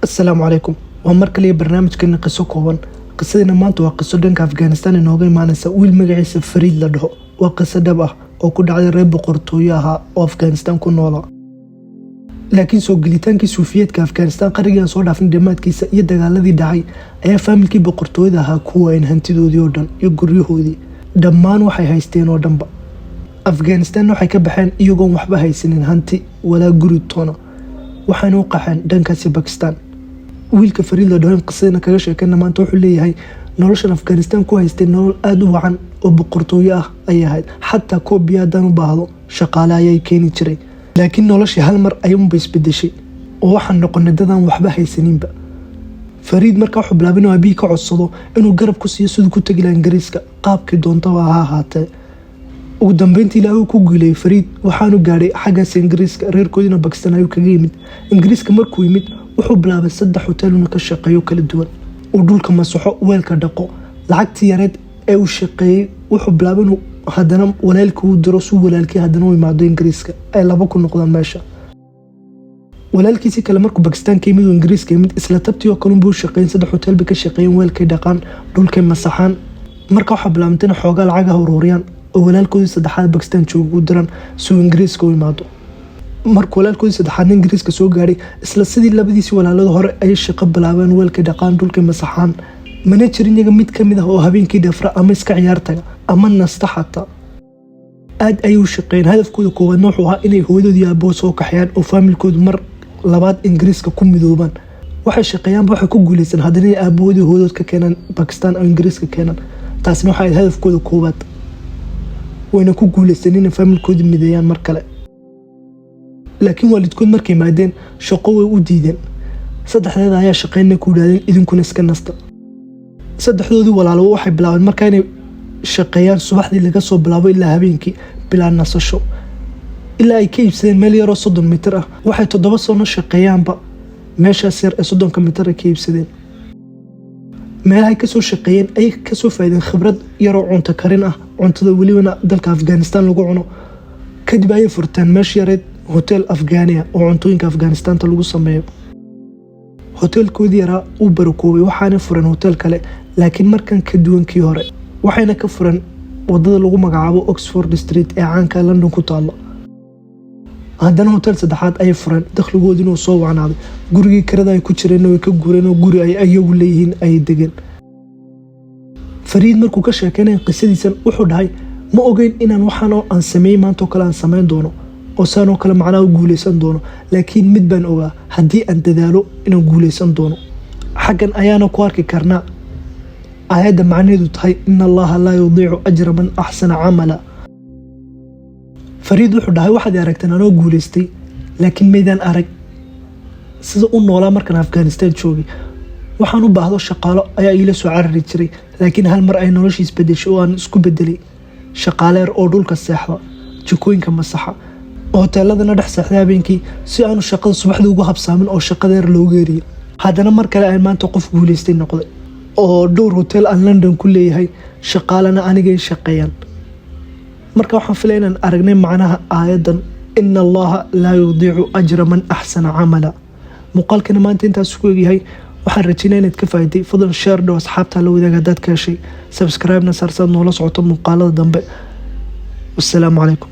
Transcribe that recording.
السلام عليكم ومركل لي برنامج كنا قصة كوban qisadina maanta waa qiso dhanka Afghanistan inooga imaanaysa wiil magaciisa Fariid la dhaho waa qiso dhab ah oo ku dhacday reer boqortooyo ah oo Afghanistan ku noolaa laakiin soo gelitaankii Suufiyeedka Afghanistan qarnigan soo dhaafin dhamaadkiisa iyo dagaaladii dhacay ayaa faamilkii boqortooyada ahaa kuwa in hantidoodii oo dhan iyo guryahoodii dhammaan waxay haysteen oo dhanba Afghanistan waxay ka baxeen iyagoo waxba haysanin hanti wala guri toona waxaana u qaxeen dhankaasi Pakistan wiilka Fariid la dhaho qisadina kaga sheekana maanta wuxuu leeyahay nolosha Afghanistan ku haystay nolol aad u wacan oo boqortooyo ah ay ahayd xataa koobiyadan u baahdo shaqaale ayay keeni jiray laakiin noloshii hal mar ayuu isbedeshay oo waxaan noqonay dadaan waxba haysaninba Fariid markaa wuxuu bilaabay inuu abiy ka codsado inuu garab ku siiyo sidoo ku tagi lahaa Ingiriiska qaabkii doonto ha ahaatee ugu dambeyntii Ilaahay ku guuleeyay Fariid waxaanu gaaray xaggaas Ingiriiska reerkoodina Pakistan ayuu kaga yimid Ingiriiska markuu yimid wuxuu bilaabay 3 hotel oo ka shaqeeyo kala duwan oo dhulka masaxo weelka dhaqo lacagtii yareed ee uu shaqeeyay wuxuu bilaabay inuu haddana walaalkii uu diro soo walaalkii haddana u imaado Ingiriiska ay laba ku noqdaan meesha walaalkiisi kale markuu Pakistan ka yimid oo Ingiriiska yimid isla tabtii oo kale buu shaqeeyay 3 hotel ka shaqeeyay weelka dhaqan dhulka masaxan marka waxa bilaabantay in xoogaa lacag ururiyaan oo walaalkoodii saddexaad Pakistan joogo diran soo Ingiriiska u imaado markuu walaalkoodii saddexaad Ingiriiska soo gaaray isla sidii labadiisi walaalada hore ay shaqo bilaabeen weelka dhaqan dhulka masaxan manager iyaga mid kamid ah oo habeenkii dhafra ama iska ciyaartaga ama nasta xataa aad ayuu shaqeyn hadafkooda koowaad wuxuu ahaa inay hooyadoodii aabbo soo kaxayaan oo faamilkoodu mar labaad Ingiriiska ku midoobaan waxay shaqeeyaan waxa ku guuleysan haddana aabboodii hooyadood ka keenan Pakistan oo Ingiriiska keenan taasna waxay hadafkooda koowaad wayna ku guuleysan in faamilkoodu mideeyaan mar kale laakiin waalidkood markay maadeen shaqo way u diideen saddexdeeda ayaa shaqeynay ku dhaadeen idinkuna iska nasta saddexdoodii walaalo waxay bilaabeen markaa inay shaqeeyaan subaxdii laga soo bilaabo ilaa habeenkii bilaa nasasho ilaa ay ka iibsadeen meel yar oo 30 mitir ah waxay 7 sano shaqeeyaanba meeshaas yar ee 30 mitir ka iibsadeen meelaha ka soo shaqeeyeen ay ka soo faa'iideen khibrad yar oo cunto karin ah cuntada waliba dalka Afghanistan lagu cuno kadib ay furtaan meesha yareed hotel Afghania oo cuntooyinka Afghanistan lagu sameeyo hotelkoodii yara uu barakoobay waxaana furan hotel kale laakiin markan ka duwankii hore waxayna ka furan wadada lagu magacaabo Oxford Street ee caanka London ku taalo haddana hotel saddexaad ay furan dakhligoodii inuu soo wacnaaday gurigii kirada ay ku jireen oo ka guureen oo guri ay ayagu leeyihiin ay degan Fariid markuu ka sheekeynay qisadiisan wuxuu dhahay ma ogeyn inaan waxaan oo aan sameeyay maanta kale aan sameyn doono oo saano kale macnaa guuleysan doono laakiin mid baan ogaa haddii aan dadaalo inaan guuleysan doono xagan ayaana ku arki karnaa ayada macnaheedu tahay in Allah la yudiicu ajra man ahsana amala Fariid wuxuu dhahay waxaad aragteen anoo guuleystay laakiin meedaan arag sida uu noolaa markan Afghanistan joogay waxaan u baahdo shaqaalo ayaa ila soo carari jiray laakiin hal mar ay noloshiis bedeshay oo aan isku bedelay shaqaale oo dhulka seexda jikooyinka masaxa hoteeladana dhex seexday habeenkii si aanu shaqada subaxdii ugu habsaamin oo shaqadeer loo geeriyo haddana mar kale ay maanta qof guuleystay noqday oo dhowr hotel aan London ku leeyahay shaqaalana aniga ay shaqeeyaan marka waxaan filayaa inaan aragnay macnaha aayadan in Allah la yudiicu ajra man ahsana amala muuqaalkana maanta intaas ku eegyahay waxaan rajaynayaa inaad ka faa'iiday fadlan share doo asxaabta la wadaaga dad ka heshay subscribe na saarsan noola socoto muuqaalada dambe wassalaamu calaykum